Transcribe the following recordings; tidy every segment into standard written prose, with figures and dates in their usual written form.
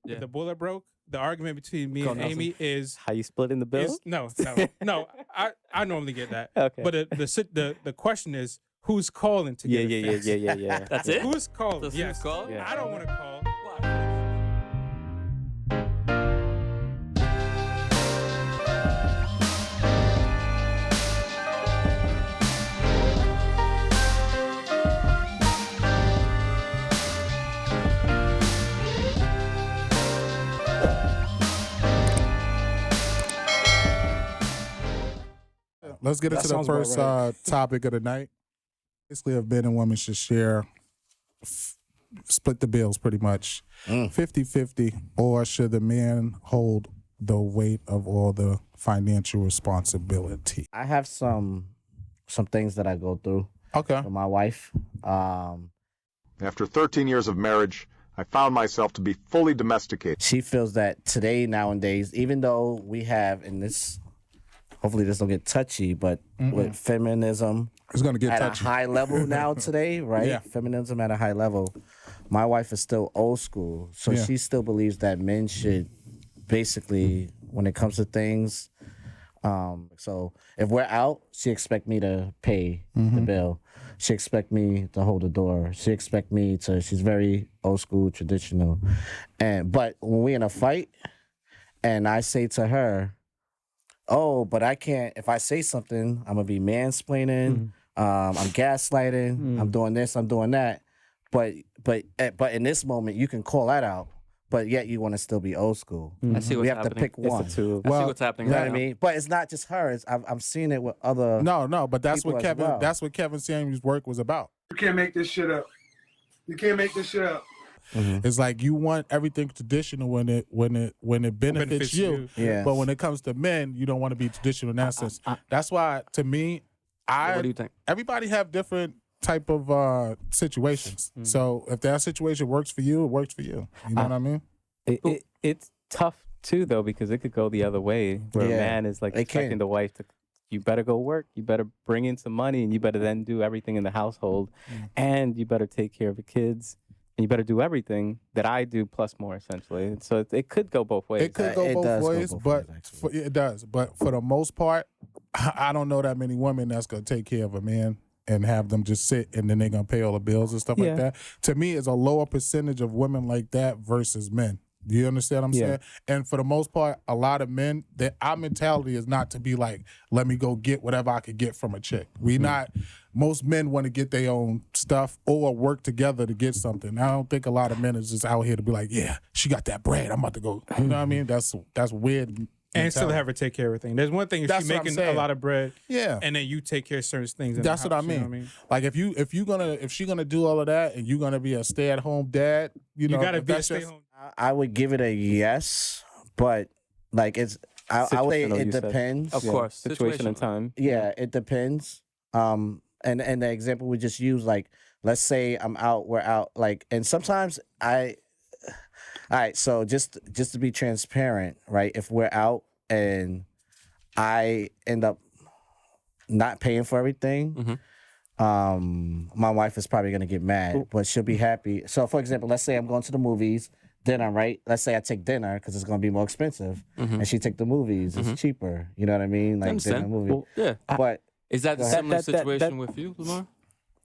if the boiler broke, the argument between me and Nelson. Amy is How you splitting the bill? no. I normally get that. Okay. But the question is who's calling to get it fixed? Yeah. That's it? Who's calling? That's Yes. who's calling? Yeah. I don't want to call. Let's get into the first topic of the night. Basically, if men and women should share, split the bills pretty much, 50-50, or should the man hold the weight of all the financial responsibility? I have some things that I go through Okay. with my wife. After 13 years of marriage, I found myself to be fully domesticated. She feels that today, nowadays, even though we have in this, hopefully this don't get touchy, but with feminism It's going to get at touchy. a high level now today, right? Yeah. Feminism at a high level. My wife is still old school, so Yeah. she still believes that men should basically, when it comes to things, so if we're out, she expect me to pay the bill. She expect me to hold the door. She expect me to. She's very old school, traditional, but when we in a fight, and I say to her, "Oh, but I can't. If I say something, I'm gonna be mansplaining. I'm gaslighting. I'm doing this. I'm doing that. But in this moment, you can call that out. But yet you want to still be old school. I see what's We have to happening. pick one. It's the two. I see what's happening You know right what I now. mean? But it's not just her. I'm seeing it with other. No, but that's people what as Kevin. well. That's what Kevin Samuels' work was about. You can't make this shit up. You can't make this shit up. It's like you want everything traditional when it benefits you. Yeah. But when it comes to men, you don't want to be traditional in that sense. That's why, to me, What do you think? everybody have different type of situations. So if that situation works for you, it works for you. You know what I mean? It's tough too, though, because it could go the other way, where Yeah, a man is like it expecting can. the wife to, you better go work, you better bring in some money, and you better then do everything in the household, and you better take care of the kids, and you better do everything that I do plus more, essentially. And so it could go both ways. It could go It both does go ways, both but ways, actually. it does. But for the most part, I don't know that many women that's gonna take care of a man and have them just sit and then they're gonna pay all the bills and stuff Yeah. like that. To me, it's a lower percentage of women like that versus men. Do you understand what I'm Yeah. saying? And for the most part, a lot of men, that our mentality is not to be like, let me go get whatever I could get from a chick. We not. Most men want to get their own stuff or work together to get something. I don't think a lot of men is just out here to be like, yeah, she got that bread, I'm about to go. You know what I mean? That's weird. And still have her take care of everything. There's one thing if That's she's what I'm making a saying. lot of bread, Yeah. and then you take care of certain things. In That's the what I house, you know mean. Like if she's gonna do all of that and you're gonna be a stay-at-home dad, you know, You gotta if be a that's stay just- home. I would give it a yes, but like it's. I would say Situational, it you said. depends. Of course. Situation and Situational. time. Yeah, it depends. And the example we just used, like, let's say we're out, like, and sometimes all right, so just to be transparent, right? If we're out and I end up not paying for everything, my wife is probably gonna get mad, but she'll be happy. So, for example, let's say I'm going to the movies, dinner, right? Let's say I take dinner because it's gonna be more expensive, and she take the movies. It's cheaper. You know what I mean? Like dinner, understand. movie. Well, yeah. But Is that a Go ahead. similar That- situation with you, Lamar?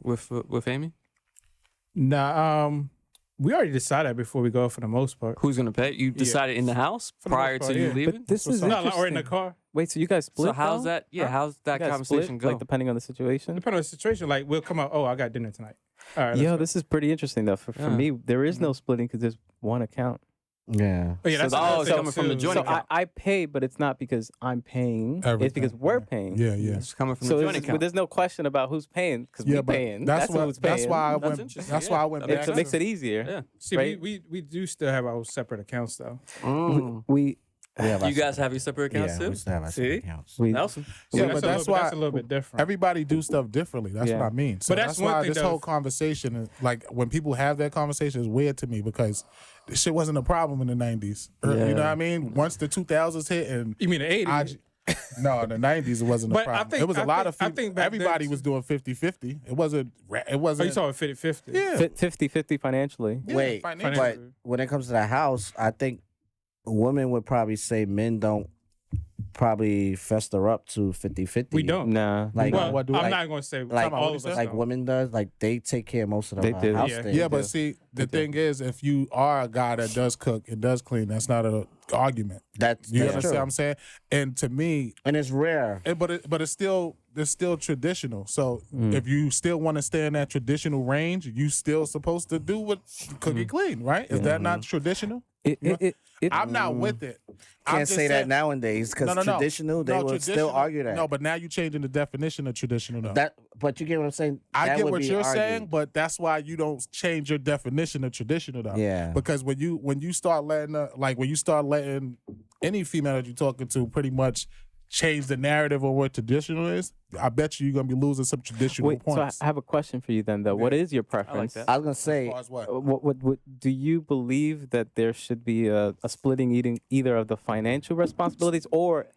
With Amy? Nah, we already decided before we go for the most part. Who's gonna pay? You decided in the house For the most prior part, to you yeah. leaving? But this is No, interesting. or in the car. Wait, so you guys split? So how's though? that? Yeah, how's that You guys conversation split, go? Like depending on the situation. Depending on the situation, like we'll come out. Oh, I got dinner tonight. All right. Yo, this is pretty interesting though. For Yeah. me, there is no splitting because there's one account. yeah, Oh, yeah, that's So- another it's thing, coming from the too. joint So account. I pay, but it's not because I'm paying. Everything, It's because we're yeah. paying. Yeah. It's coming from So the joint there's, account. there's no question about who's paying because Yeah, we're but paying. that's who's paying. That's why I That's went. interesting, That's yeah. why I went That back. makes It to- makes it easier. Yeah. See, right? we do still have our separate accounts though. We You guys have your separate accounts yeah, too? we still have our See? separate accounts. we Nelson. Yeah, that's but a that's little, why that's a little bit different. everybody do stuff differently. That's Yeah. what I mean. So But that's that's one why thing this that- whole conversation is like when people have that conversation is weird to me because this shit wasn't a problem in the 90s. You know what I mean? Once the 2000s hit and You mean the 80s? No, in the 90s it wasn't a But I problem. think- It was a I lot think- of I think back everybody then- was doing 50-50. It wasn't. It Oh, wasn't. you saw it 50-50. Yeah. 50-50 financially. Yeah, Wait, financially. but when it comes to the house, I think women would probably say men don't probably fester up to 50-50. We don't. Nah. Like, Well, what do I'm like- not going to say like all of us. like don't. women does, like they take care of most of They the do. house Yeah. things. Yeah, but do. see, the thing is, if you are a guy that does cook and does clean, that's not an argument. That's You that's understand true. what I'm saying? And to me, And it's rare. but it's still traditional. So if you still want to stay in that traditional range, you still supposed to do what cook and clean, right? Is that not traditional? I'm not with it. I'm Can't just say that saying- nowadays because traditional, they would still traditional- argue that. No, but now you're changing the definition of traditional. Though. But you get what I'm saying? I That get would what be you're argued. saying, but that's why you don't change your definition of traditional, though. Yeah. Because when you start letting any female that you're talking to pretty much change the narrative of what traditional is, I bet you're gonna be losing some traditional Wait, so points. I have a question for you then, though. What is your preference? that. I was gonna say, As far as what? What do you believe that there should be a splitting eating either of the financial responsibilities, or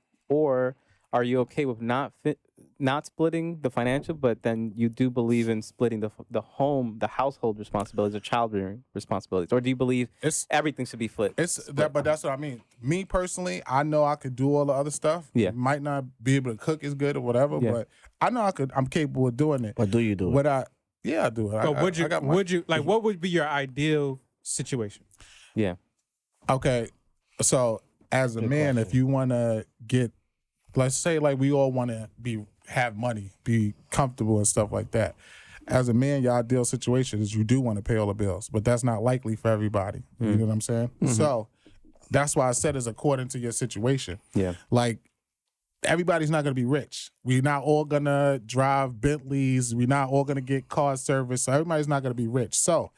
are you okay with not splitting the financial, but then you do believe in splitting the household responsibilities, or child rearing responsibilities, or do you believe It's everything should be split? but that's what I mean. Me personally, I know I could do all the other stuff. Yeah. Might not be able to cook as good or whatever, Yeah. but I know I'm capable of doing it. but do you do it? What I do it. But would you? I got my- Would you like? What would be your ideal situation? Yeah. Okay, so as a man, if you want to get, let's say, like we all want to have money, be comfortable and stuff like that. As a man, your ideal situation is you do want to pay all the bills, but that's not likely for everybody. You know what I'm saying? So that's why I said it's according to your situation. Yeah. Like everybody's not going to be rich. We're not all going to drive Bentleys. We're not all going to get car service. So everybody's not going to be rich. So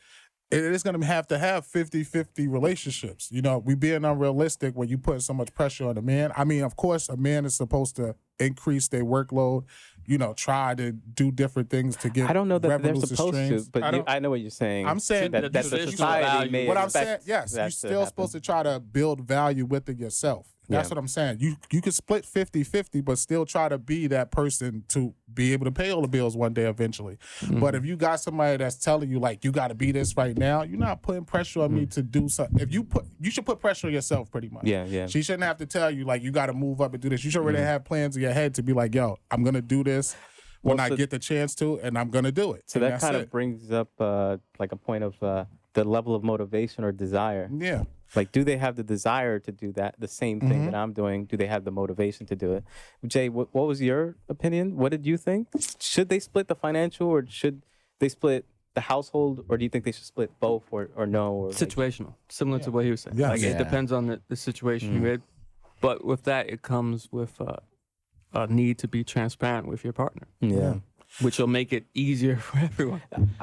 it is going to have 50-50 relationships. You know, we being unrealistic when you put so much pressure on a man. I mean, of course, a man is supposed to increase their workload, you know, try to do different things to get I don't know that they're revenues and supposed streams. to, but I know what you're saying. I'm saying that the traditional society value. may what I'm saying, expect yes, that you're to still happen. supposed to try to build value within yourself. That's Yeah. what I'm saying. You could split 50-50, but still try to be that person to be able to pay all the bills one day eventually. Mm-hmm. But if you got somebody that's telling you like you got to be this right now, you're not putting pressure on me to do something. If you should put pressure on yourself pretty much. Yeah, yeah. She shouldn't have to tell you like you got to move up and do this. You should already have plans in your head to be like, yo, I'm gonna do this when Well, I so- get the chance to, and I'm gonna do it. So And that that's kind it. of brings up like a point of the level of motivation or desire. Yeah. Like, do they have the desire to do that, the same thing that I'm doing? Do they have the motivation to do it? Jay, what was your opinion? What did you think? Should they split the financial, or should they split the household, or do you think they should split both, or no? Or like- Situational, similar to what he was saying. Yes. Like Yeah. it depends on the situation you're in. But with that, it comes with a need to be transparent with your partner, yeah. which will make it easier for everyone.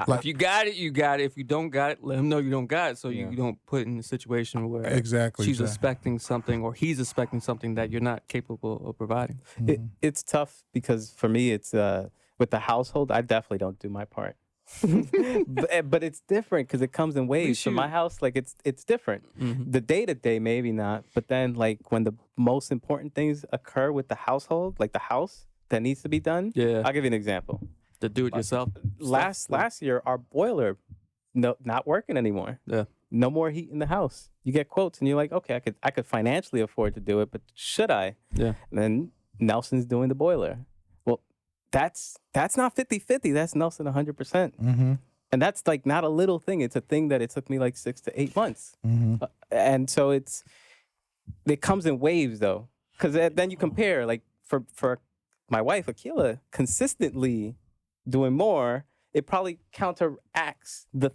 If you got it, you got it. If you don't got it, let them know you don't got it, so you don't put in a situation where Exactly, she's Jay. expecting something or he's expecting something that you're not capable of providing. It's tough because for me, it's with the household, I definitely don't do my part. but it's different because it comes in waves. So my house, like it's different. The day to day, maybe not. But then, like when the most important things occur with the household, like the house that needs to be done. Yeah. I'll give you an example. To do it yourself. Last year, our boiler, not working anymore. Yeah. No more heat in the house. You get quotes, and you're like, okay, I could financially afford to do it, but should I? Yeah. And then Nelson's doing the boiler. Well, that's not 50-50. That's Nelson 100%. Mm-hmm. And that's like not a little thing. It's a thing that it took me like 6 to 8 months. Mm-hmm. And so it comes in waves though. Because then you compare, like for my wife, Akila, consistently doing more, it probably counteracts the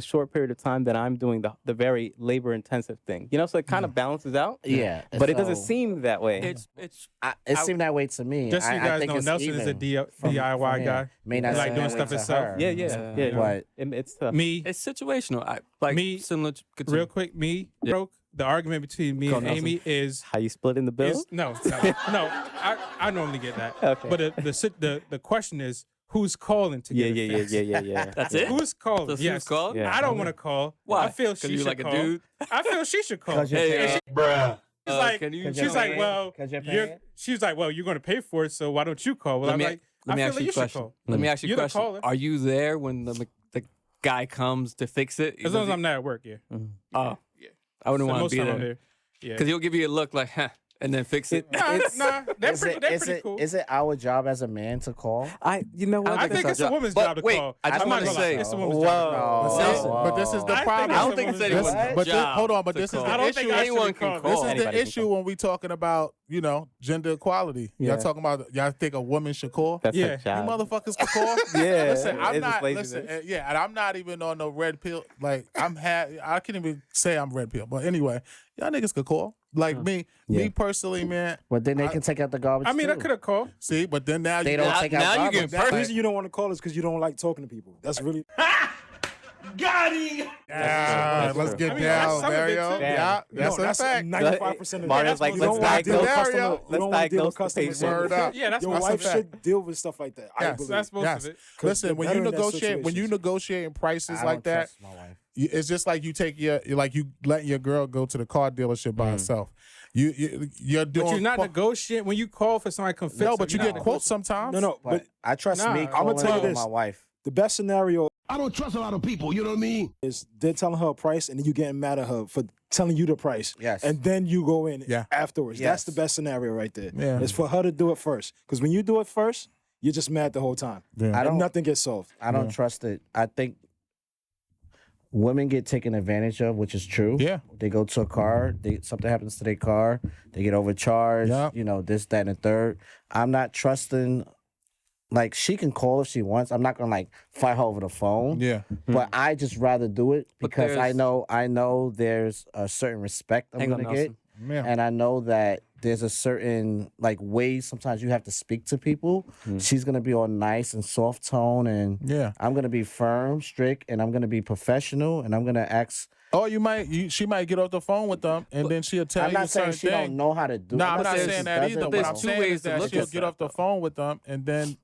short period of time that I'm doing the very labor intensive thing. You know, so it kind of balances out. Yeah, But it doesn't so- seem that way. It seemed that way to me. Just so you I guys think know, it's Nelson is a even from DIY him. guy. May not He like seem doing that way stuff to himself. her. Yeah. But It's tough. Me, It's situational. Like Me- similar to continue. real quick, broke. The argument between me Go, and Nelson. Amy is How you splitting the bill? no. I normally get that. Okay. But the question is, who's calling to get it fixed? Yeah. That's it? Who's calling? That's yes. who's calling? Yeah. I don't want to call. Why? I feel 'Cause she you should like a call. dude? I feel she should call. 'Cause you're Hey, Bruh. Can you- she's like, well, 'Cause you're paying? she's like, well, you're going to pay for it, so why don't you call? Well, Let I'm me- like, Let I me feel ask like you you a should question. call. Let me ask you a You're the question. caller. Are you there when the guy comes to fix it? As long as I'm not at work, yeah. Oh, yeah. I wouldn't So want most to be time I'm there. there. Yeah. Because he'll give you a look like, huh, and then fix it. Nah, they're Is pretty it cool. is it our job as a man to call? You know what? I think it's a woman's But job to wait, call. I just I'm wanna not gonna say- lie, it's a woman's Whoa. job. No, to call. no. But this is the I think problem. it's I don't think it's anyone's But this, job hold on, but to this is call. I the don't think issue. I should Anyone be can called. call. This is Anybody the can issue call. when we talking about, gender equality. Yeah. Y'all talking about, y'all think a woman should call? That's Yeah. her You job. motherfuckers can call? Yeah, Listen, I'm it's not, just laziness. and I'm not even on no red pill. Like, I can't even say I'm red pill. But anyway, y'all niggas could call. Like me personally, man. But then they can take out the garbage. I mean, I too. could have called. See, but then now They you don't Now- take out now you garbage. getting That- personal. The reason you don't want to call is because you don't like talking to people. That's really. Let's get I mean, that's down, some of it, Mario. too. Yeah, that's a fact. 95% of the Mario's like, you let's don't wanna deal with diagnose customer- Mario. you don't wanna deal with Let's customer diagnose the Word service. up. Yeah, that's Your most wife of it. should deal with stuff like that. I Yes, believe. That's most Yes. of it. Listen, they're when better you in that negotiate, when you situations. negotiating prices I like don't that, trust my wife. it's just like you take you letting your girl go to the car dealership by herself. You're doing. But you're not negotiating when you call for somebody to come fix No, it, but you you're get not quotes sometimes. No, But but I trust Nah, me I'ma calling tell you over this. my wife. the best scenario I don't trust a lot of people, you know what I mean? is they're telling her a price and then you getting mad at her for telling you the price. Yes. And then you go in Yeah. afterwards. Yes. That's the best scenario right there. Yeah. It's for her to do it first. Because when you do it first, you're just mad the whole time. Yeah. I And don't. nothing gets solved. I don't trust it. I think women get taken advantage of, which is true. Yeah. They go to a car, something happens to their car, they get overcharged, Yeah. This, that, and the third. I'm not trusting, like, she can call if she wants. I'm not gonna like fight her over the phone. Yeah. But I just rather do it But because I there's- know there's a certain respect I'm Hang on, gonna get. Nelson. Yeah. And I know that there's a certain like way sometimes you have to speak to people. She's gonna be all nice and soft tone, and Yeah. I'm gonna be firm, strict, and I'm gonna be professional, and I'm gonna ask. Or she might get off the phone with them, and then she'll tell I'm you not saying certain she thing. don't know how to do. No, it. I'm not saying saying she that doesn't either. there's What I'm two saying ways is to that look she'll at get that, off the phone with them, and then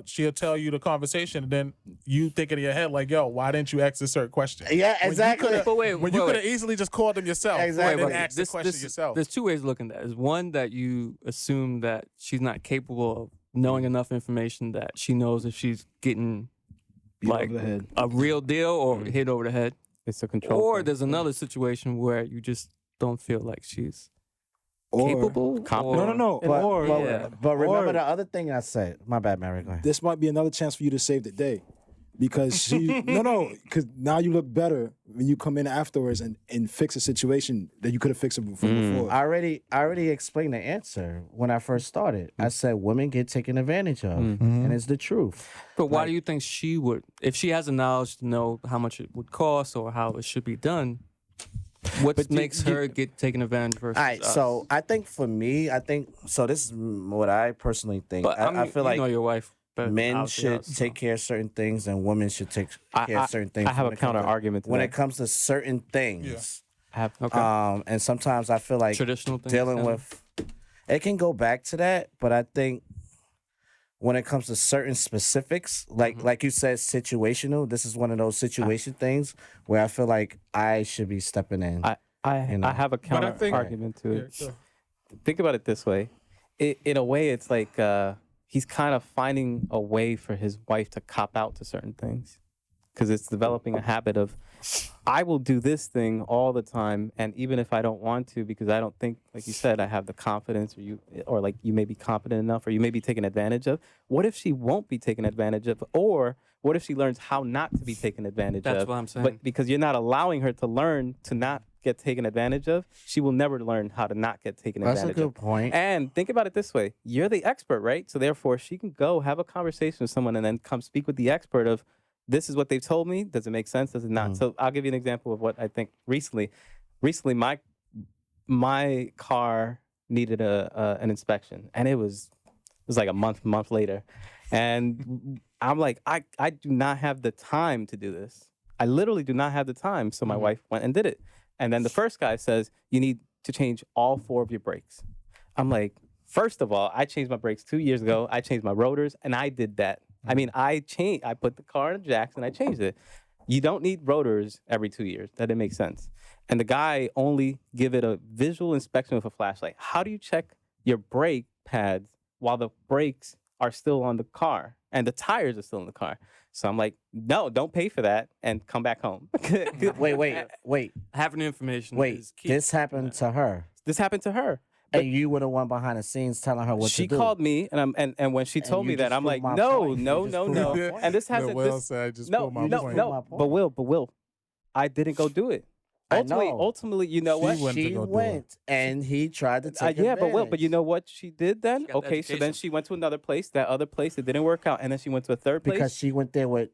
she'll tell you the conversation, and then you think in your head like, "Yo, why didn't you ask a certain question?" Yeah, exactly. But wait, When you wait, could have easily just called them yourself, Exactly. and then asked the question yourself. There's two ways of looking at it. There's one that you assume that she's not capable of knowing enough information that she knows if she's getting like over the head. a real deal or hit over the head. It's a control. Or thing. there's another situation where you just don't feel like she's Or, capable. Competent. or- No. But, Or but remember or- the other thing I said. My bad, Mary. Go ahead. this might be another chance for you to save the day. Because she because now you look better when you come in afterwards and fix a situation that you could have fixed it from before. I already explained the answer when I first started. I said women get taken advantage of, and it's the truth. But why do you think she would, if she has the knowledge to know how much it would cost or how it should be done, what makes her get taken advantage versus All right, us? so I think for me, so this is what I personally think. But I feel you like know your wife. better men obviously should us, so. take care of certain things, and women should take care of certain things. I have when a it comes counter to- argument to when that. it comes to certain things. I have, And sometimes I feel like Traditional things, dealing yeah. with it can go back to that, but I think when it comes to certain specifics, like you said, situational. This is one of those situation things where I feel like I should be stepping in. I have a counter think- argument to it. sure. Think about it this way. In a way, it's like he's kind of finding a way for his wife to cop out to certain things, because it's developing a habit of, I will do this thing all the time, and even if I don't want to, because I don't think, like you said, I have the confidence, or like you may be competent enough, or you may be taken advantage of. What if she won't be taken advantage of, or what if she learns how not to be taken advantage of? That's what I'm saying. But because you're not allowing her to learn to not get taken advantage of, she will never learn how to not get taken That's a advantage of. good point. And think about it this way. You're the expert, right? So therefore, she can go have a conversation with someone and then come speak with the expert of, this is what they've told me. Does it make sense? Does it not? So I'll give you an example of what I think recently. Recently, my car needed an inspection, and it was like a month later. And I'm like, I do not have the time to do this. I literally do not have the time. So my wife went and did it. And then the first guy says, you need to change all 4 of your brakes. I'm like, first of all, I changed my brakes 2 years ago. I changed my rotors, and I did that. I mean, I put the car in the jacks and I changed it. You don't need rotors every 2 years. That didn't make sense. And the guy only give it a visual inspection with a flashlight. How do you check your brake pads while the brakes are still on the car and the tires are still in the car? So I'm like, no, don't pay for that and come back home. Wait. Having the information Wait, is key. this happened to her. This happened to her. And you were the one behind the scenes telling her what She to do. called me, and when she told you me that, just I'm like, proved my no, point. no, You no, just no. proved my And this hasn't. Will this, said, just no, pull my no, point. no. But Will, I didn't go do it. I know. Ultimately, you know what? went to She go do went, and he tried to take Yeah, but advantage. you know what she did then? She got the Okay, so then education. she went to another place. That other place, it didn't work out, and then she went to a third place. Because she went there with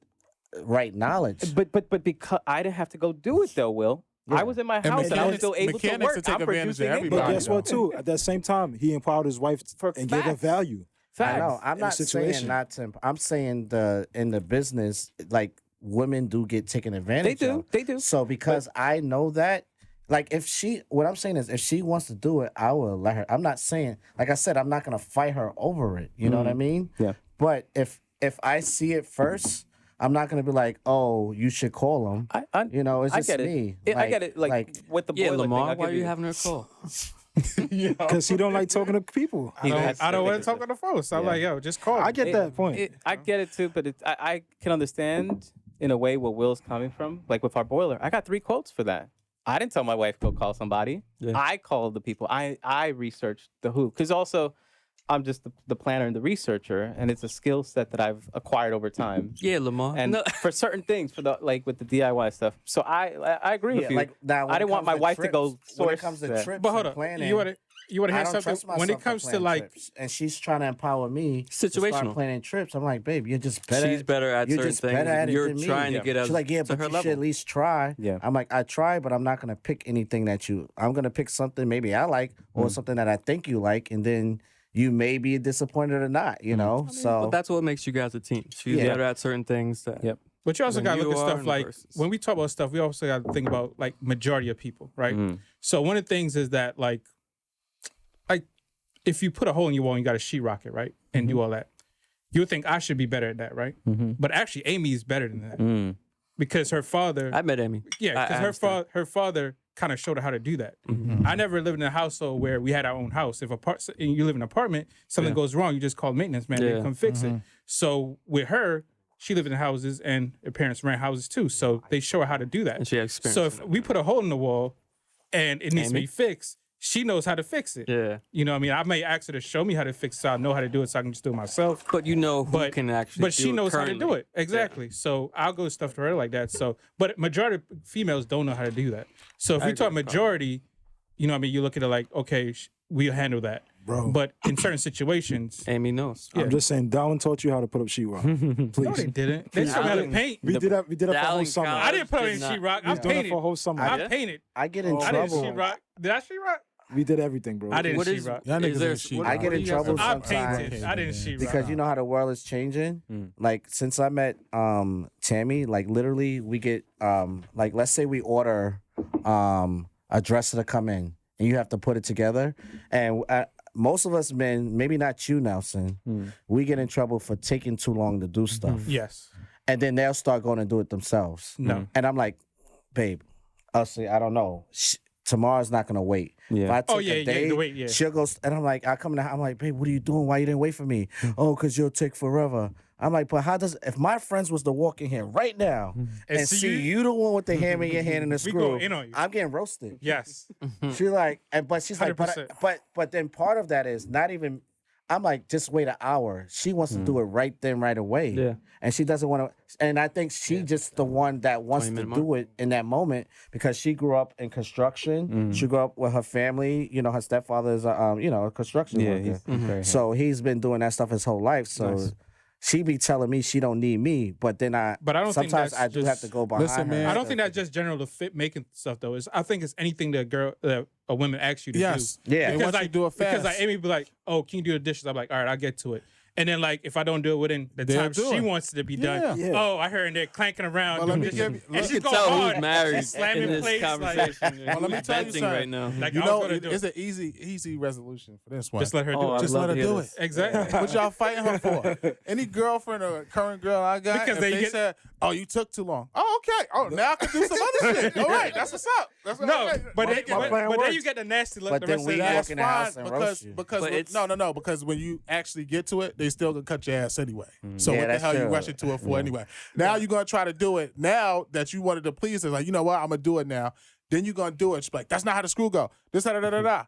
right knowledge. But because I didn't have to go do it though, Will. I was in my And house and I was mechanics- still able to mechanics work. to take I'm advantage of producing income. But everybody. guess what, too? At that same time, he empowered his wife For and gave her facts. value. I know. Facts. I'm in not the saying situation. not to. I'm saying in the business, like women do get taken advantage of. They do. So because I know that, like what I'm saying is, if she wants to do it, I will let her. I'm not saying, like I said, I'm not gonna fight her over it. You know what I mean? Yeah. But if I see it first, I'm not gonna be like, oh, you should call him. You know, it's I just get it. me. I get it. Like with the Yeah, boiler Lamar, thing, why are you having her call? Because he don't like talking to people. I don't want to talk on the phone. So I'm like, yo, just call me. I get that point. I get it too, but I can understand in a way where Will's coming from. Like with our boiler, I got 3 quotes for that. I didn't tell my wife go call somebody. Yeah. I called the people. I researched the who, because also I'm just the planner and the researcher, and it's a skill set that I've acquired over time. Yeah, Lamar. And No. for certain things, for the like with the DIY stuff. So I agree with you. Like now, I didn't want my wife to go source when it comes to that. trips. But hold and on, planning, you want to I hear don't something? trust myself When it comes to plan like, trips. And she's trying to empower me to Situational. start planning trips. I'm like, babe, you're just better. She's better at you're certain just things. better at and it You're than me. trying to get us She's like, yeah, to but her you level. should at least try. Yeah. I'm like, I try, but I'm not gonna pick anything that I'm gonna pick something maybe I like or something that I think you like, and then you may be disappointed or not. You know, But that's what makes you guys a team. She's Yeah. better at certain things. That, Yep. but you also than got to you look at are stuff and like versus. when we talk about stuff, we also got to think about like majority of people, right? So one of the things is that like if you put a hole in your wall and you got to sheetrock it, right, and do all that, you would think I should be better at that, right? But actually, Amy is better than that because her father, I met Amy. yeah, because her father kind of showed her how to do that. I never lived in a household where we had our own house. If and you live in an apartment, something goes wrong, you just call maintenance man, they come fix it. So with her, she lived in houses and her parents ran houses too. So they show her how to do that. And she has experience So in if that. we put a hole in the wall and it needs to be fixed, she knows how to fix it. Yeah. You know what I mean? I may ask her to show me how to fix it so I know how to do it so I can just do it myself. But you know who can actually But do she it knows how to do currently. it. Exactly. So I'll go stuff to her like that. So, but majority of females don't know how to do that. So if we talk majority, you know what I mean? You look at it like, okay, we'll handle that. Bro. But in certain situations, Amy knows. I'm just saying, Darwin taught you how to put up sheetrock. Please. no, they didn't. They showed me how to paint. We did that for a whole Darling summer. College I didn't put it did in not. sheetrock. We I was doing it painted. for a whole summer. I painted. I get in I didn't trouble. sheetrock. Did I sheetrock? We did everything, bro. I didn't What is, sheetrock. Y'all niggas is there, ain't sheetrock. what, I get what do in you guys trouble do? I sometimes. painted. I didn't sheetrock. Because you know how the world is changing. Like since I met Tammy, like literally we get like let's say we order a dresser to come in and you have to put it together, and most of us men, maybe not you, Nelson, we get in trouble for taking too long to do stuff, Yes. and then they'll start going to do it themselves. No. And I'm like, babe, I'll say I don't know. Tomorrow's not gonna wait. Yeah. If I take Oh, yeah, a yeah, day, the wait, yeah. she'll go, and I'm like, I come in, I'm like, babe, what are you doing? Why you didn't wait for me? Oh, because you'll take forever. I'm like, but how does, if my friends was to walk in here right now and see you the one with the hammer in your hand and the We screw, go in on you. I'm getting roasted. Yes. She's like, but she's like, 100%. but then part of that is not even, I'm like, just wait an hour. She wants to do it right then, right away. Yeah. And she doesn't want to, and I think she just the one that wants to 20-minute do it in that moment because she grew up in construction. She grew up with her family. You know, her stepfather is a construction Yeah, worker. he's very So he's been doing that stuff his whole life. So she be telling me she don't need me, but then But I don't think sometimes that's I do have just- to go behind Listen, her. man. I don't think that's just general to fit making stuff though. I think it's anything that a woman asks you to Yes. do. Yeah. They Because want you to do it Because fast. like Amy be like, "Oh, can you do the dishes?" I'm like, "All right, I'll get to it." And then, like, if I don't do it within the They'll time do she it. wants it to be done, Yeah. oh, I heard they're clanking around Well, doing let me this give shit. you- And let she's me going tell hard. who's married She's slamming in this plates, conversation. Well, let me tell you venting something. right now. Like, You I was know, gonna do it's it. an easy resolution for this one. Just let her do Oh, it. I'd Just love let her to hear do this. it. Exactly. What y'all fighting her for? Any girlfriend or current girl I got, Because if they they get- said, "Oh, you took too long." Oh, okay. Oh, now I can do some other shit. All right, that's what's up. That's what No, okay. but Make it- my plan then works. you get the nasty look But the then rest of we the walk day. That's in the house fine and because roast you. because But when- it's- no because when you actually get to it, they still gonna cut your ass anyway. So Yeah, what the that's hell you true. rushing to it for anyway? Now you're gonna try to do it. Now that you wanted to please her, like, you know what, I'm gonna do it now. Then you're gonna do it. She's like, that's not how the screw go. This da da da da.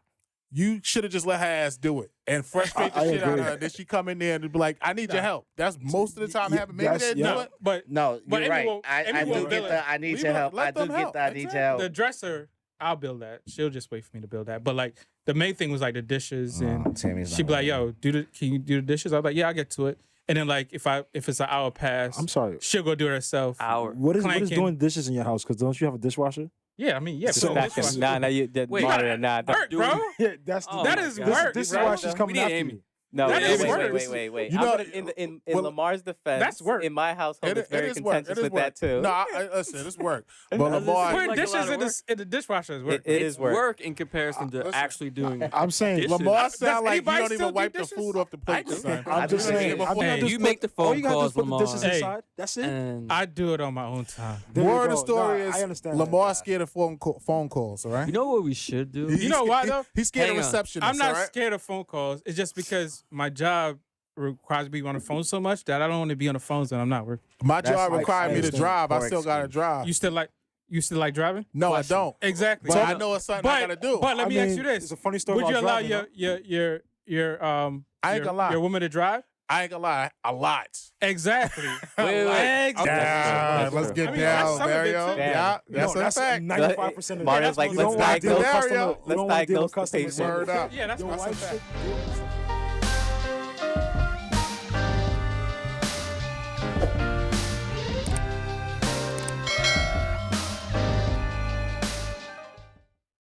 You should have just let her ass do it and frustrate the I shit out agree. of her. Then she come in there and be like, I need your help. That's most of the time Yeah, happen. Maybe that's- they yeah. do No, it. but No, But you're Amy right. will- I Amy do will get bill the it. I need We your will help. let I do them get help. the I need your Exactly. help. the dresser, I'll build that. She'll just wait for me to build that. But like the main thing was like the dishes, and Tammy's she'd be not like, "Yo, can you do the dishes?" I was like, "Yeah, I'll get to it." And then like if it's an hour past, I'm sorry. she'll go do it herself. Hour. What is Clanking. doing dishes in your house? Because don't you have a dishwasher? Yeah, I mean, yeah. So- put Nah, the dishwasher. Wait, nah. Work, bro. Yeah, that's the Oh That my is God. work. This bro. dishwasher's coming We need after Amy. you. No, That wait, is wait, work. wait. You I'm know- gonna, in well, Lamar's defense, that's work. in my household, it's very is work. contentious It is with work. that too. No, listen, it's work. But That's Lamar, just- Putting like a dishes lot of in the dishwasher is work. It It's is work. in comparison to Listen, actually doing it. I'm saying, Dishes. Lamar Does sound like you anybody don't still even do wipe the dishes? food off the plate, son. I'm just do saying. it. All you gotta Hey, do is you put- make the all phone you gotta do calls, is put the dishes Lamar. Hey. inside. That's it. And I do it on my own time. There you More of the go. story No, I is understand that. Lamar's scared of phone calls, all right? you know what we should do? You know why, though? He's scared Hang of on. receptionists, I'm not all right? scared of phone calls. It's just because my job requires me to be on the phone so much that I don't want to be on the phones when I'm not working. My That's job like- required I me to understand. drive. I Poor still got to excuse. drive. You still like driving? No, Question. I don't. Exactly. But So I no- know it's something I got to do. But let I me ask mean, you this: it's a funny story would you about allow driving, I ain't gonna lie. your woman to drive? I ain't gonna lie, a lot. Exactly. Wait. Exactly. Yeah, let's get I mean, that's down, some of it, Mario. too. Yeah, that's No, a fact. 95% of Mario's like, You let's don't wanna deal with diagnose customer- Mario. you don't wanna deal with Let's diagnose the customer patient. service. Word up. Yeah, that's Your my wife fact. should-